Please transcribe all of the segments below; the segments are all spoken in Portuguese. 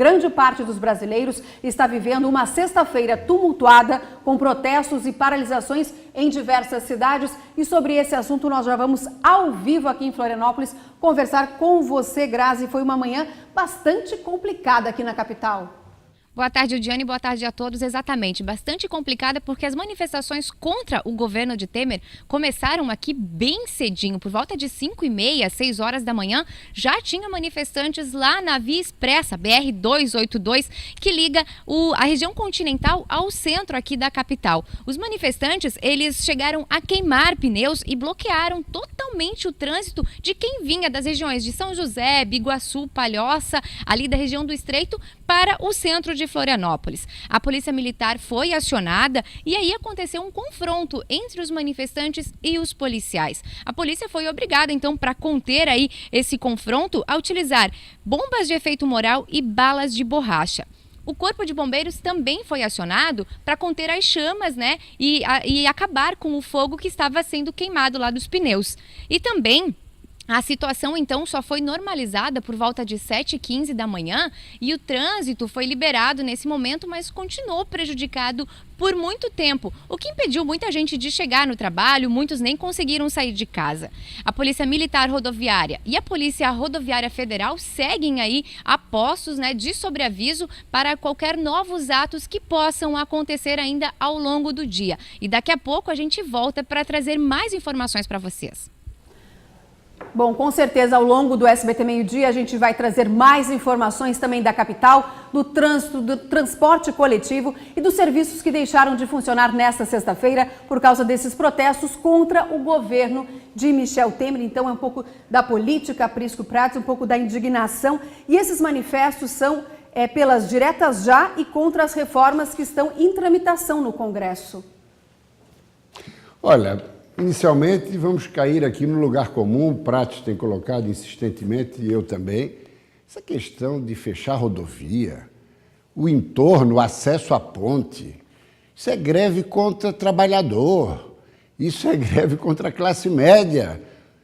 Grande parte dos brasileiros está vivendo uma sexta-feira tumultuada, com protestos e paralisações em diversas cidades. E sobre esse assunto nós já vamos ao vivo aqui em Florianópolis conversar com você, Grazi. Foi uma manhã bastante complicada aqui na capital. Boa tarde, Diane. Boa tarde a todos. Exatamente, bastante complicada porque as manifestações contra o governo de Temer começaram aqui bem cedinho, por volta de 5h30, 6 horas da manhã, já tinha manifestantes lá na Via Expressa, BR-282, que liga a região continental ao centro aqui da capital. Os manifestantes, eles chegaram a queimar pneus e bloquearam totalmente o trânsito de quem vinha das regiões de São José, Biguaçu, Palhoça, ali da região do Estreito, para o centro de Florianópolis. A polícia militar foi acionada e aí aconteceu um confronto entre os manifestantes e os policiais. A polícia foi obrigada, então, para conter aí esse confronto, a utilizar bombas de efeito moral e balas de borracha. O Corpo de Bombeiros também foi acionado para conter as chamas, né, e acabar com o fogo que estava sendo queimado lá dos pneus. E também a situação, então, só foi normalizada por volta de 7h15 da manhã e o trânsito foi liberado nesse momento, mas continuou prejudicado por muito tempo, o que impediu muita gente de chegar no trabalho, muitos nem conseguiram sair de casa. A Polícia Militar Rodoviária e a Polícia Rodoviária Federal seguem aí a postos, né, de sobreaviso para qualquer novos atos que possam acontecer ainda ao longo do dia. E daqui a pouco a gente volta para trazer mais informações para vocês. Bom, com certeza ao longo do SBT Meio-Dia a gente vai trazer mais informações também da capital, do trânsito, do transporte coletivo e dos serviços que deixaram de funcionar nesta sexta-feira por causa desses protestos contra o governo de Michel Temer. Então é um pouco da política, Prisco Prats, um pouco da indignação. E esses manifestos são pelas diretas já e contra as reformas que estão em tramitação no Congresso. Olha, inicialmente, vamos cair aqui no lugar comum, o Prats tem colocado insistentemente, e eu também, essa questão de fechar a rodovia, o entorno, o acesso à ponte, isso é greve contra trabalhador, isso é greve contra a classe média.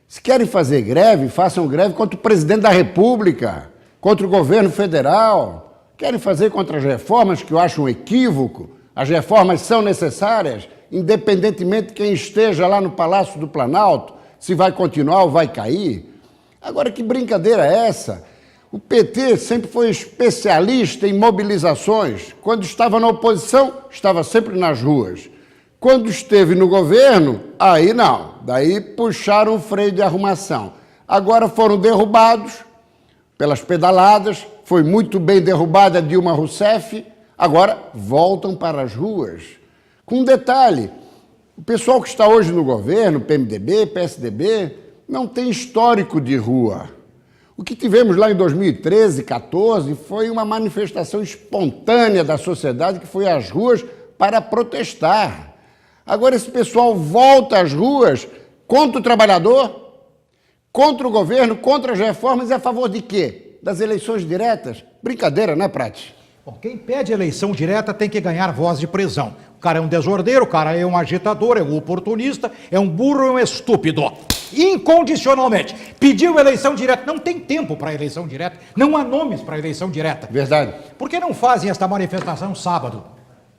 Se querem fazer greve, façam greve contra o presidente da República, contra o governo federal. Querem fazer contra as reformas, que eu acho um equívoco, as reformas são necessárias, independentemente de quem esteja lá no Palácio do Planalto, se vai continuar ou vai cair. Agora, que brincadeira é essa? O PT sempre foi especialista em mobilizações. Quando estava na oposição, estava sempre nas ruas. Quando esteve no governo, aí não. Daí puxaram o freio de arrumação. Agora foram derrubados pelas pedaladas, foi muito bem derrubada Dilma Rousseff, agora voltam para as ruas. Com um detalhe, o pessoal que está hoje no governo, PMDB, PSDB, não tem histórico de rua. O que tivemos lá em 2013, 2014, foi uma manifestação espontânea da sociedade que foi às ruas para protestar. Agora esse pessoal volta às ruas contra o trabalhador, contra o governo, contra as reformas e a favor de quê? Das eleições diretas? Brincadeira, né, Prats? Bom, quem pede eleição direta tem que ganhar voz de prisão. O cara é um desordeiro, o cara é um agitador, é um oportunista, é um burro, é um estúpido. Incondicionalmente. Pediu eleição direta. Não tem tempo para eleição direta. Não há nomes para eleição direta. Verdade. Por que não fazem esta manifestação sábado?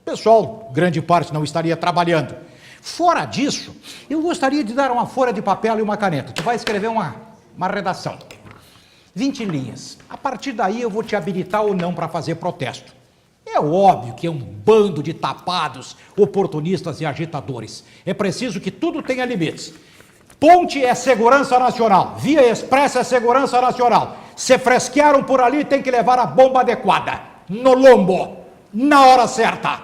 O pessoal, grande parte, não estaria trabalhando. Fora disso, eu gostaria de dar uma folha de papel e uma caneta. Tu vai escrever uma redação. 20 linhas. A partir daí eu vou te habilitar ou não para fazer protesto. É óbvio que é um bando de tapados, oportunistas e agitadores. É preciso que tudo tenha limites. Ponte é segurança nacional, via expressa é segurança nacional. Se fresquearam por ali, tem que levar a bomba adequada, no lombo, na hora certa.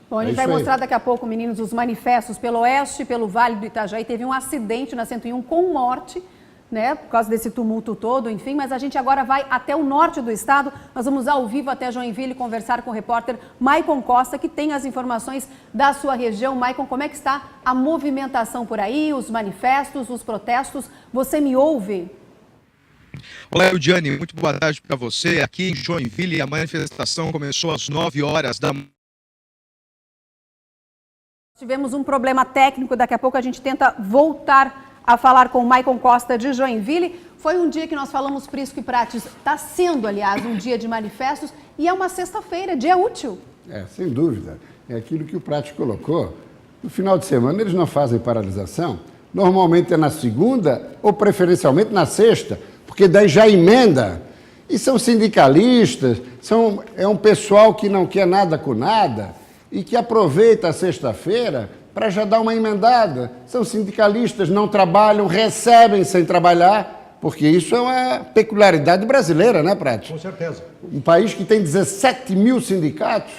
Bom, a gente vai mostrar daqui a pouco, meninos, os manifestos pelo oeste, pelo Vale do Itajaí. Teve um acidente na 101 com morte, né, por causa desse tumulto todo, enfim, mas a gente agora vai até o norte do estado. Nós vamos ao vivo até Joinville conversar com o repórter Maicon Costa, que tem as informações da sua região. Maicon, como é que está a movimentação por aí, os manifestos, os protestos? Você me ouve? Olá, Eudiane, muito boa tarde para você. Aqui em Joinville, a manifestação começou às 9 horas da manhã. Tivemos um problema técnico, daqui a pouco a gente tenta voltar a falar com o Maicon Costa de Joinville. Foi um dia que nós falamos, Prisco e Prates, está sendo, aliás, um dia de manifestos e é uma sexta-feira, dia útil. Sem dúvida. É aquilo que o Prates colocou. No final de semana eles não fazem paralisação. Normalmente é na segunda ou preferencialmente na sexta, porque daí já emenda. E são sindicalistas, é um pessoal que não quer nada com nada e que aproveita a sexta-feira para já dar uma emendada. São sindicalistas, não trabalham, recebem sem trabalhar, porque isso é uma peculiaridade brasileira, né, Prates? Com certeza. Um país que tem 17 mil sindicatos.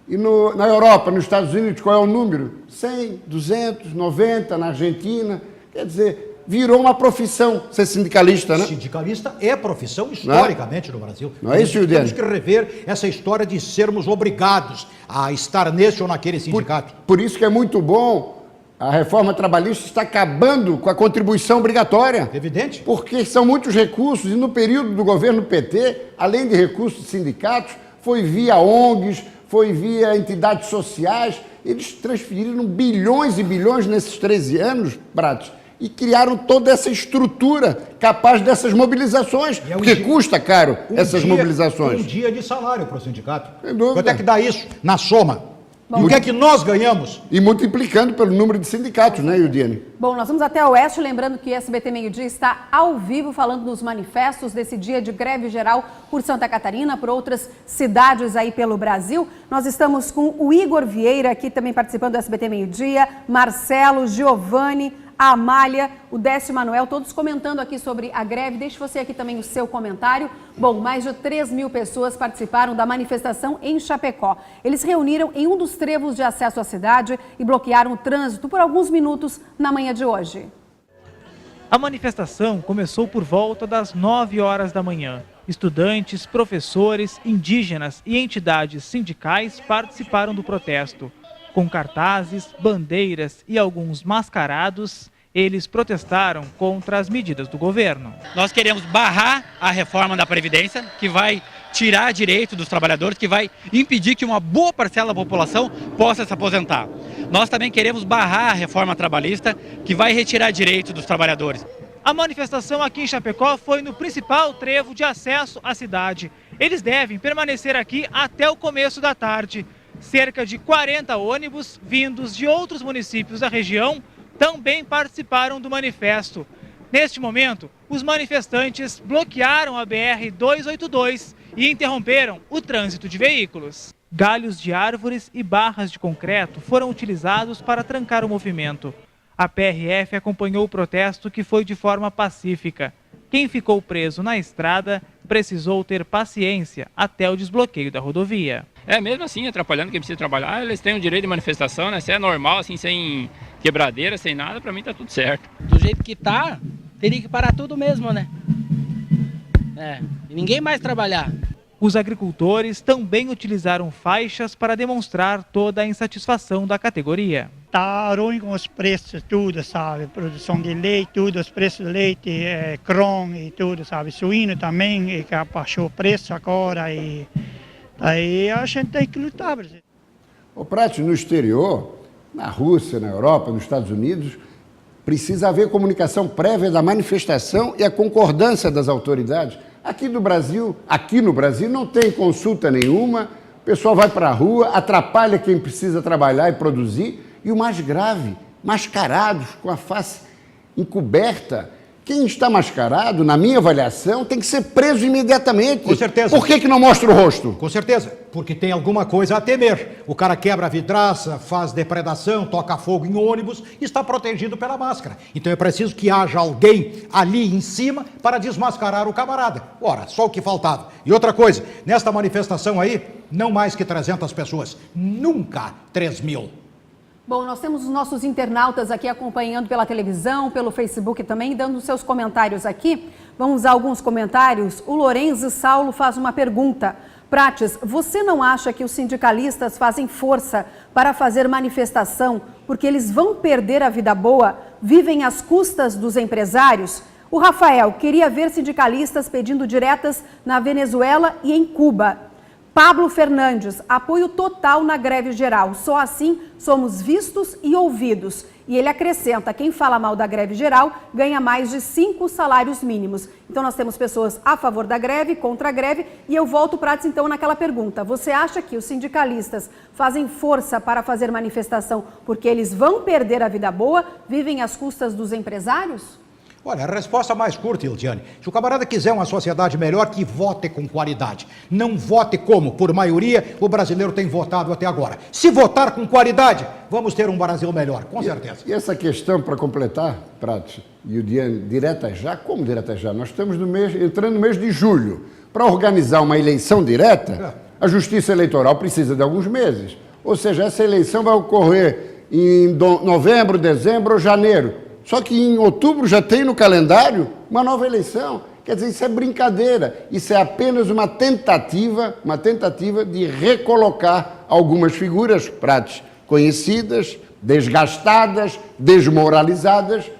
E na Europa, nos Estados Unidos, qual é o número? 100, 200, 90, na Argentina. Quer dizer, virou uma profissão ser sindicalista, né? Sindicalista é profissão historicamente no Brasil. Não é isso, Juliano? Temos que rever essa história de sermos obrigados a estar nesse ou naquele sindicato. Por isso que é muito bom, a reforma trabalhista está acabando com a contribuição obrigatória. Evidente. Porque são muitos recursos e no período do governo PT, além de recursos de sindicatos, foi via ONGs, foi via entidades sociais, eles transferiram bilhões e bilhões nesses 13 anos, Prates, e criaram toda essa estrutura capaz dessas mobilizações, porque custa caro essas mobilizações. Um dia de salário para o sindicato. Sem dúvida. Quanto é que dá isso na soma? Bom, o que é que nós ganhamos? E multiplicando pelo número de sindicatos, né, Yudiane? Bom, nós vamos até o Oeste, lembrando que SBT Meio Dia está ao vivo falando dos manifestos desse dia de greve geral por Santa Catarina, por outras cidades aí pelo Brasil. Nós estamos com o Igor Vieira aqui também participando do SBT Meio Dia, Marcelo, Giovanni, a Amália, o Décio Manuel, todos comentando aqui sobre a greve. Deixe você aqui também o seu comentário. Bom, mais de 3 mil pessoas participaram da manifestação em Chapecó. Eles reuniram em um dos trevos de acesso à cidade e bloquearam o trânsito por alguns minutos na manhã de hoje. A manifestação começou por volta das 9 horas da manhã. Estudantes, professores, indígenas e entidades sindicais participaram do protesto. Com cartazes, bandeiras e alguns mascarados, eles protestaram contra as medidas do governo. Nós queremos barrar a reforma da Previdência, que vai tirar direito dos trabalhadores, que vai impedir que uma boa parcela da população possa se aposentar. Nós também queremos barrar a reforma trabalhista, que vai retirar direito dos trabalhadores. A manifestação aqui em Chapecó foi no principal trevo de acesso à cidade. Eles devem permanecer aqui até o começo da tarde. Cerca de 40 ônibus vindos de outros municípios da região também participaram do manifesto. Neste momento, os manifestantes bloquearam a BR-282 e interromperam o trânsito de veículos. Galhos de árvores e barras de concreto foram utilizados para trancar o movimento. A PRF acompanhou o protesto, que foi de forma pacífica. Quem ficou preso na estrada precisou ter paciência até o desbloqueio da rodovia. Mesmo assim, atrapalhando quem precisa trabalhar, eles têm o direito de manifestação, né? Se é normal, assim, sem quebradeira, sem nada, pra mim tá tudo certo. Do jeito que tá, teria que parar tudo mesmo, né? E ninguém mais trabalhar. Os agricultores também utilizaram faixas para demonstrar toda a insatisfação da categoria. Tá ruim com os preços, tudo, sabe? Produção de leite, tudo, os preços de leite, cron e tudo, sabe? Suíno também, que abaixou o preço agora e aí a gente tem que lutar, Brasil. O Prates, no exterior, na Rússia, na Europa, nos Estados Unidos, precisa haver comunicação prévia da manifestação e a concordância das autoridades. Aqui no Brasil, não tem consulta nenhuma, o pessoal vai para a rua, atrapalha quem precisa trabalhar e produzir, e o mais grave, mascarados, com a face encoberta. Quem está mascarado, na minha avaliação, tem que ser preso imediatamente. Com certeza. Por que não mostra o rosto? Com certeza, porque tem alguma coisa a temer. O cara quebra a vidraça, faz depredação, toca fogo em ônibus e está protegido pela máscara. Então é preciso que haja alguém ali em cima para desmascarar o camarada. Ora, só o que faltava. E outra coisa, nesta manifestação aí, não mais que 300 pessoas, nunca 3 mil. Bom, nós temos os nossos internautas aqui acompanhando pela televisão, pelo Facebook também, dando seus comentários aqui. Vamos a alguns comentários. O Lorenzo Saulo faz uma pergunta. Prates, você não acha que os sindicalistas fazem força para fazer manifestação porque eles vão perder a vida boa, vivem às custas dos empresários? O Rafael queria ver sindicalistas pedindo diretas na Venezuela e em Cuba. Pablo Fernandes, apoio total na greve geral. Só assim somos vistos e ouvidos. E ele acrescenta, quem fala mal da greve geral ganha mais de 5 salários mínimos. Então nós temos pessoas a favor da greve, contra a greve. E eu volto, Prates, então naquela pergunta. Você acha que os sindicalistas fazem força para fazer manifestação porque eles vão perder a vida boa, vivem às custas dos empresários? Olha, a resposta mais curta, Ildiane. Se o camarada quiser uma sociedade melhor, que vote com qualidade. Não vote como, por maioria, o brasileiro tem votado até agora. Se votar com qualidade, vamos ter um Brasil melhor, com certeza. E essa questão, para completar, Prates e Ildiane, direta já, como direta já? Nós estamos entrando no mês de julho. Para organizar uma eleição direta, a Justiça Eleitoral precisa de alguns meses. Ou seja, essa eleição vai ocorrer em novembro, dezembro ou janeiro. Só que em outubro já tem no calendário uma nova eleição. Quer dizer, isso é brincadeira. Isso é apenas uma tentativa de recolocar algumas figuras, Prates, conhecidas, desgastadas, desmoralizadas,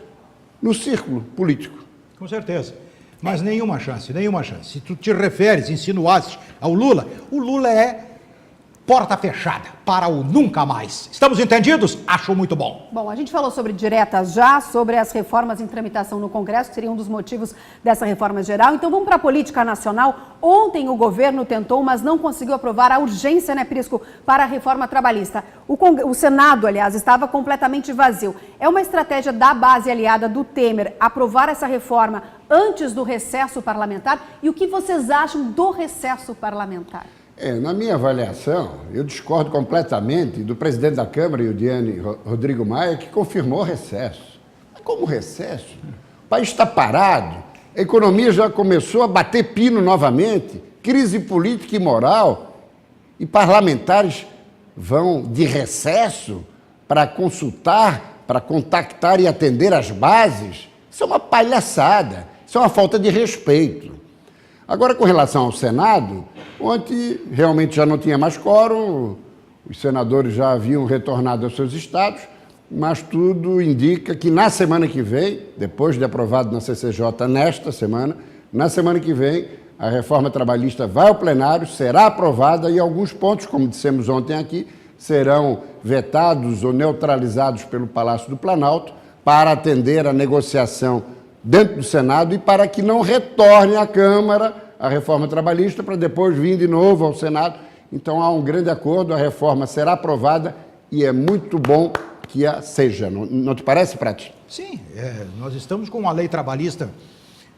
no círculo político. Com certeza. Mas nenhuma chance, nenhuma chance. Se tu te referes, insinuaste ao Lula, o Lula é porta fechada para o nunca mais. Estamos entendidos? Acho muito bom. Bom, a gente falou sobre diretas já, sobre as reformas em tramitação no Congresso, que seria um dos motivos dessa reforma geral. Então vamos para a política nacional. Ontem o governo tentou, mas não conseguiu aprovar a urgência, né, Prisco, para a reforma trabalhista. O Senado, aliás, estava completamente vazio. É uma estratégia da base aliada do Temer aprovar essa reforma antes do recesso parlamentar? E o que vocês acham do recesso parlamentar? Na minha avaliação, eu discordo completamente do presidente da Câmara, Ildiane Rodrigo Maia, que confirmou o recesso. Mas como recesso? O país está parado, a economia já começou a bater pino novamente, crise política e moral, e parlamentares vão de recesso para consultar, para contactar e atender as bases. Isso é uma palhaçada, isso é uma falta de respeito. Agora, com relação ao Senado, ontem realmente já não tinha mais quórum, os senadores já haviam retornado aos seus estados, mas tudo indica que na semana que vem, depois de aprovado na CCJ nesta semana, na semana que vem, a reforma trabalhista vai ao plenário, será aprovada e alguns pontos, como dissemos ontem aqui, serão vetados ou neutralizados pelo Palácio do Planalto para atender a negociação dentro do Senado e para que não retorne à Câmara a reforma trabalhista para depois vir de novo ao Senado. Então há um grande acordo, a reforma será aprovada e é muito bom que a seja. Não te parece, Prates? Sim, nós estamos com uma lei trabalhista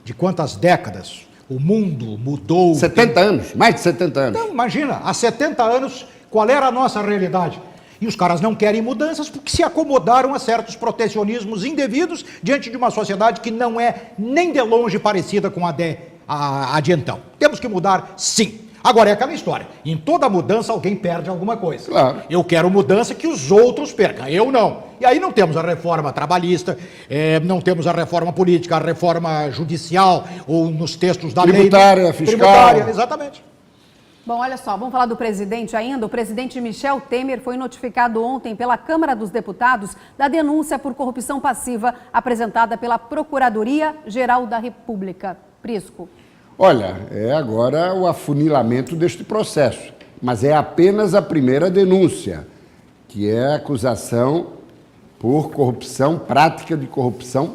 de quantas décadas? O mundo mudou. 70 anos, mais de 70 anos. Então, imagina, há 70 anos, qual era a nossa realidade? E os caras não querem mudanças porque se acomodaram a certos protecionismos indevidos diante de uma sociedade que não é nem de longe parecida com a de então. Temos que mudar, sim. Agora é aquela história, em toda mudança alguém perde alguma coisa. Claro. Eu quero mudança que os outros percam, eu não. E aí não temos a reforma trabalhista, não temos a reforma política, a reforma judicial, ou nos textos da tributária, lei. Fiscal. Tributária, exatamente. Bom, olha só, vamos falar do presidente ainda. O presidente Michel Temer foi notificado ontem pela Câmara dos Deputados da denúncia por corrupção passiva apresentada pela Procuradoria-Geral da República. Prisco. Olha, é agora o afunilamento deste processo, mas é apenas a primeira denúncia, que é a acusação por corrupção, prática de corrupção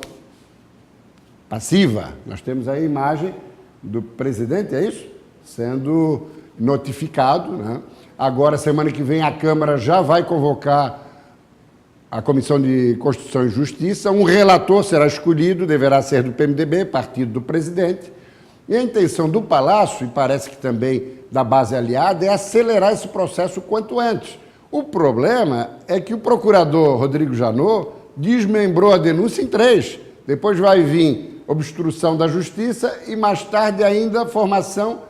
passiva. Nós temos aí a imagem do presidente, é isso? Sendo notificado, né? Agora, semana que vem, a Câmara já vai convocar a Comissão de Constituição e Justiça. Um relator será escolhido, deverá ser do PMDB, partido do presidente. E a intenção do Palácio, e parece que também da base aliada, é acelerar esse processo o quanto antes. O problema é que o procurador Rodrigo Janot desmembrou a denúncia em 3. Depois vai vir obstrução da justiça e mais tarde ainda formação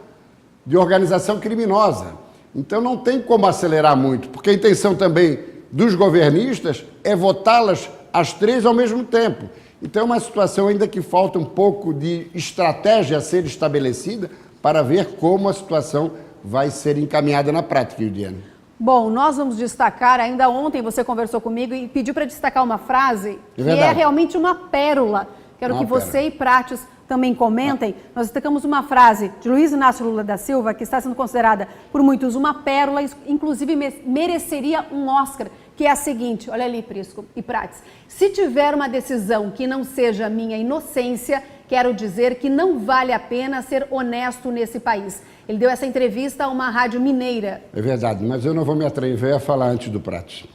de organização criminosa. Então não tem como acelerar muito, porque a intenção também dos governistas é votá-las as 3 ao mesmo tempo. Então é uma situação ainda que falta um pouco de estratégia a ser estabelecida para ver como a situação vai ser encaminhada na prática, Ildiane. Bom, nós vamos destacar, ainda ontem você conversou comigo e pediu para destacar uma frase que é realmente uma pérola. Quero que você e Prates também comentem. Nós destacamos uma frase de Luiz Inácio Lula da Silva, que está sendo considerada por muitos uma pérola, inclusive mereceria um Oscar, que é a seguinte, olha ali, Prisco e Prates: se tiver uma decisão que não seja minha inocência, quero dizer que não vale a pena ser honesto nesse país. Ele deu essa entrevista a uma rádio mineira. É verdade, mas eu não vou me atrever a falar antes do Prates.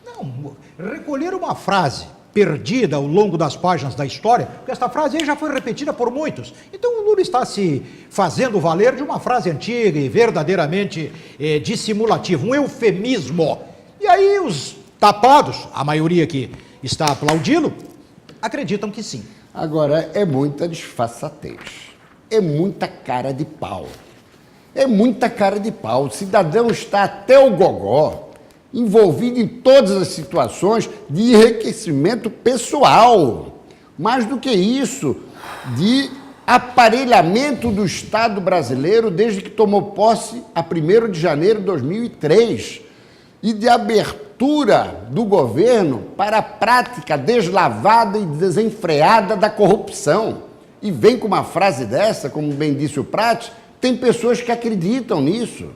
Não, recolher uma frase perdida ao longo das páginas da história, porque essa frase aí já foi repetida por muitos. Então o Lula está se fazendo valer de uma frase antiga e verdadeiramente dissimulativa, um eufemismo. E aí os tapados, a maioria que está aplaudindo, acreditam que sim. Agora, é muita disfarçatez, é muita cara de pau. É muita cara de pau. O cidadão está até o gogó, envolvido em todas as situações de enriquecimento pessoal. Mais do que isso, de aparelhamento do Estado brasileiro desde que tomou posse a 1º de janeiro de 2003 e de abertura do governo para a prática deslavada e desenfreada da corrupção. E vem com uma frase dessa, como bem disse o Prates, tem pessoas que acreditam nisso.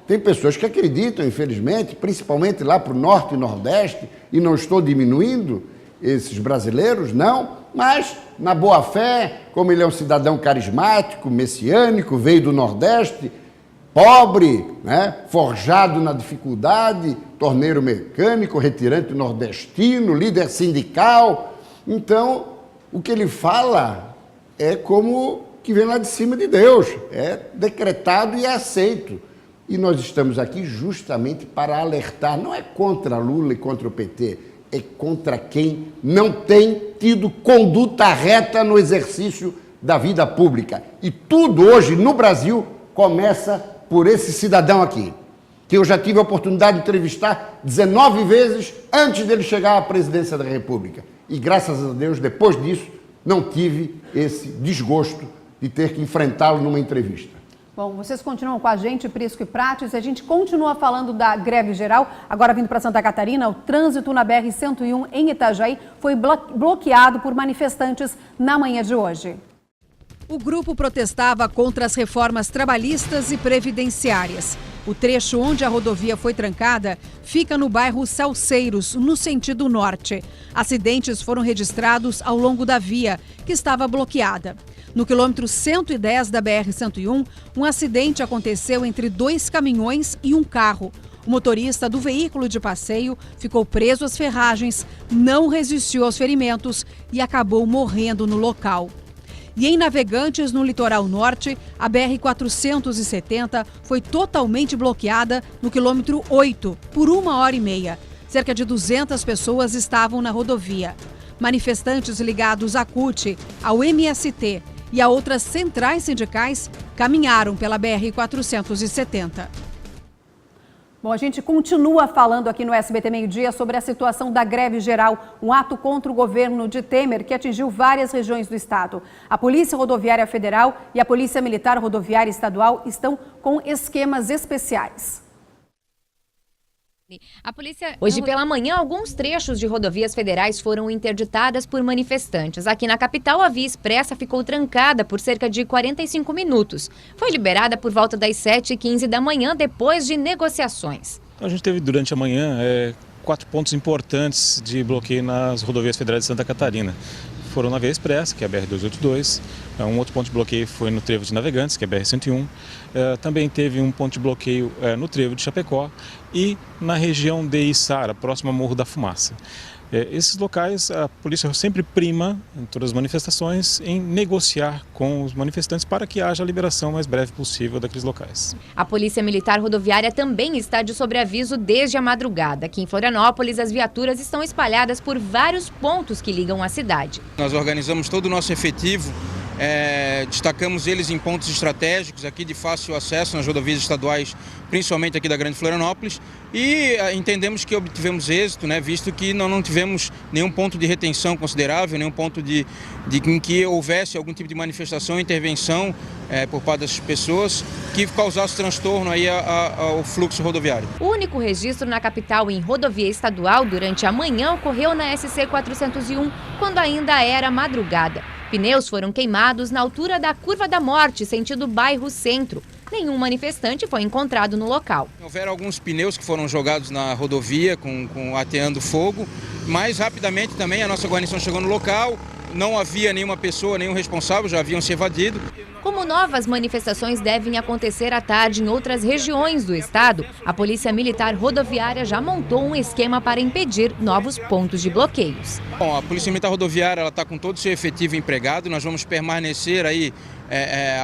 Tem pessoas que acreditam, infelizmente, principalmente lá para o Norte e Nordeste, e não estou diminuindo esses brasileiros, não, mas na boa fé, como ele é um cidadão carismático, messiânico, veio do Nordeste, pobre, né, forjado na dificuldade, torneiro mecânico, retirante nordestino, líder sindical. Então, o que ele fala é como que vem lá de cima de Deus, é decretado e é aceito. E nós estamos aqui justamente para alertar, não é contra Lula e contra o PT, é contra quem não tem tido conduta reta no exercício da vida pública. E tudo hoje no Brasil começa por esse cidadão aqui, que eu já tive a oportunidade de entrevistar 19 vezes antes dele chegar à presidência da República. E graças a Deus, depois disso, não tive esse desgosto de ter que enfrentá-lo numa entrevista. Bom, vocês continuam com a gente, Prisco e Prates, e a gente continua falando da greve geral. Agora vindo para Santa Catarina, o trânsito na BR-101 em Itajaí foi bloqueado por manifestantes na manhã de hoje. O grupo protestava contra as reformas trabalhistas e previdenciárias. O trecho onde a rodovia foi trancada fica no bairro Salceiros, no sentido norte. Acidentes foram registrados ao longo da via, que estava bloqueada. No quilômetro 110 da BR-101, um acidente aconteceu entre 2 caminhões e um carro. O motorista do veículo de passeio ficou preso às ferragens, não resistiu aos ferimentos e acabou morrendo no local. E em Navegantes, no litoral norte, a BR-470 foi totalmente bloqueada no quilômetro 8 por 1h30. Cerca de 200 pessoas estavam na rodovia. Manifestantes ligados à CUT, ao MST e a outras centrais sindicais caminharam pela BR-470. Bom, a gente continua falando aqui no SBT Meio Dia sobre a situação da greve geral, um ato contra o governo de Temer que atingiu várias regiões do estado. A Polícia Rodoviária Federal e a Polícia Militar Rodoviária Estadual estão com esquemas especiais. Hoje pela manhã, alguns trechos de rodovias federais foram interditadas por manifestantes. Aqui na capital, a Via Expressa ficou trancada por cerca de 45 minutos. Foi liberada por volta das 7h15 da manhã, depois de negociações. A gente teve durante a manhã 4 pontos importantes de bloqueio nas rodovias federais de Santa Catarina. Foram na Via Expressa, que é a BR-282, um outro ponto de bloqueio foi no Trevo de Navegantes, que é a BR-101, também teve um ponto de bloqueio no Trevo de Chapecó e na região de Içara, próximo ao Morro da Fumaça. Esses locais, a polícia sempre prima, em todas as manifestações, em negociar com os manifestantes para que haja a liberação mais breve possível daqueles locais. A Polícia Militar Rodoviária também está de sobreaviso desde a madrugada. Aqui em Florianópolis, as viaturas estão espalhadas por vários pontos que ligam a cidade. Nós organizamos todo o nosso efetivo, destacamos eles em pontos estratégicos aqui de fácil acesso nas rodovias estaduais, principalmente aqui da Grande Florianópolis, e entendemos que obtivemos êxito, visto que não tivemos nenhum ponto de retenção considerável, nenhum ponto em que houvesse algum tipo de manifestação, intervenção por parte das pessoas que causasse transtorno aí ao fluxo rodoviário. O único registro na capital em rodovia estadual durante a manhã ocorreu na SC 401, quando ainda era madrugada. pneus foram queimados na altura da Curva da Morte, sentido bairro Centro. Nenhum manifestante foi encontrado no local. Houveram alguns pneus que foram jogados na rodovia, ateando fogo. Mais rapidamente também a nossa guarnição chegou no local. Não havia nenhuma pessoa, nenhum responsável, já haviam se evadido. Como novas manifestações devem acontecer à tarde em outras regiões do estado, a Polícia Militar Rodoviária já montou um esquema para impedir novos pontos de bloqueios. Bom, a Polícia Militar Rodoviária está com todo o seu efetivo empregado. Nós vamos permanecer aí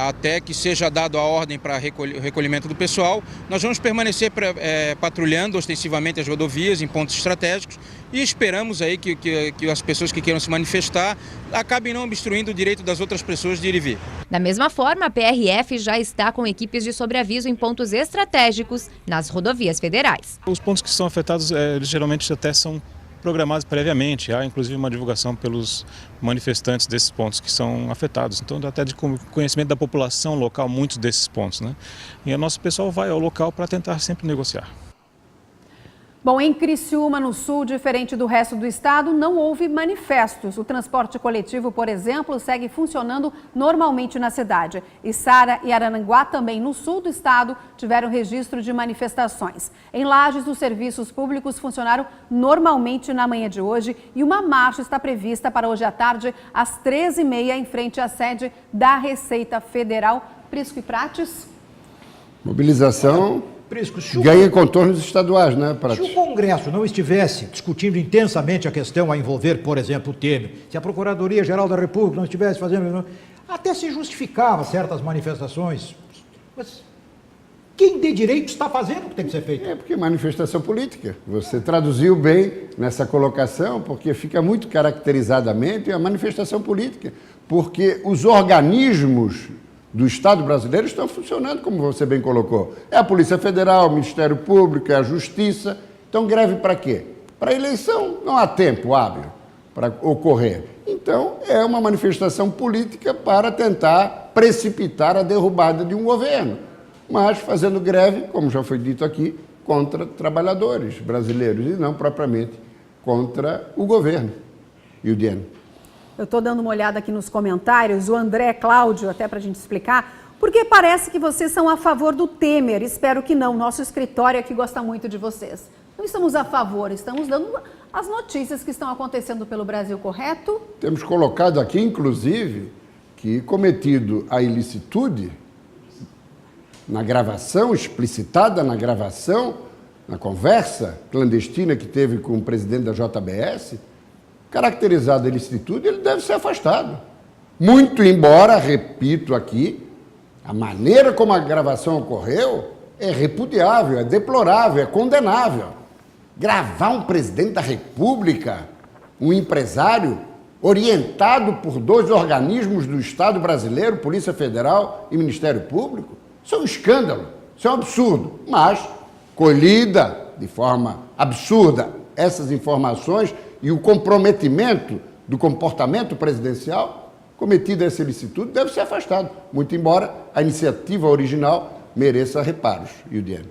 até que seja dado a ordem para recolhimento do pessoal. Nós vamos permanecer patrulhando ostensivamente as rodovias em pontos estratégicos e esperamos aí que as pessoas que queiram se manifestar acabem não obstruindo o direito das outras pessoas de ir e vir. Da mesma forma, a PRF já está com equipes de sobreaviso em pontos estratégicos nas rodovias federais. Os pontos que são afetados, eles geralmente até são programados previamente. Há inclusive uma divulgação pelos manifestantes desses pontos que são afetados. Então, até de conhecimento da população local, muitos desses pontos, né? E o nosso pessoal vai ao local para tentar sempre negociar. Bom, em Criciúma, no sul, diferente do resto do estado, não houve manifestos. O transporte coletivo, por exemplo, segue funcionando normalmente na cidade. Içara e Araranguá, também no sul do estado, tiveram registro de manifestações. Em Lages, os serviços públicos funcionaram normalmente na manhã de hoje e uma marcha está prevista para hoje à tarde, às 13h30, em frente à sede da Receita Federal. Prisco e Prates. Mobilização ganha contornos estaduais, né? Se o Congresso não estivesse discutindo intensamente a questão a envolver, por exemplo, o Temer, se a Procuradoria-Geral da República não estivesse fazendo... Até se justificava certas manifestações. Mas quem de direito está fazendo o que tem que ser feito? É porque manifestação política. Você traduziu bem nessa colocação, porque fica muito caracterizadamente a manifestação política. Porque os organismos do Estado brasileiro estão funcionando, como você bem colocou. É a Polícia Federal, o Ministério Público, é a Justiça. Então, greve para quê? Para eleição. Não há tempo hábil para ocorrer. Então, é uma manifestação política para tentar precipitar a derrubada de um governo. Mas fazendo greve, como já foi dito aqui, contra trabalhadores brasileiros e não propriamente contra o governo. Yudiane. Eu estou dando uma olhada aqui nos comentários, o André Cláudio, até para a gente explicar, porque parece que vocês são a favor do Temer. Espero que não, nosso escritório aqui gosta muito de vocês. Não estamos a favor, estamos dando as notícias que estão acontecendo pelo Brasil, correto? Temos colocado aqui, inclusive, que cometido a ilicitude na gravação, explicitada na gravação, na conversa clandestina que teve com o presidente da JBS, caracterizado a ilicitude, ele deve ser afastado. Muito embora, repito aqui, a maneira como a gravação ocorreu é repudiável, é deplorável, é condenável. Gravar um presidente da República, um empresário, orientado por dois organismos do Estado brasileiro, Polícia Federal e Ministério Público, isso é um escândalo, isso é um absurdo. Mas, colhida de forma absurda essas informações e o comprometimento do comportamento presidencial, cometido essa ilicitude, deve ser afastado, muito embora a iniciativa original mereça reparos. Yudiane.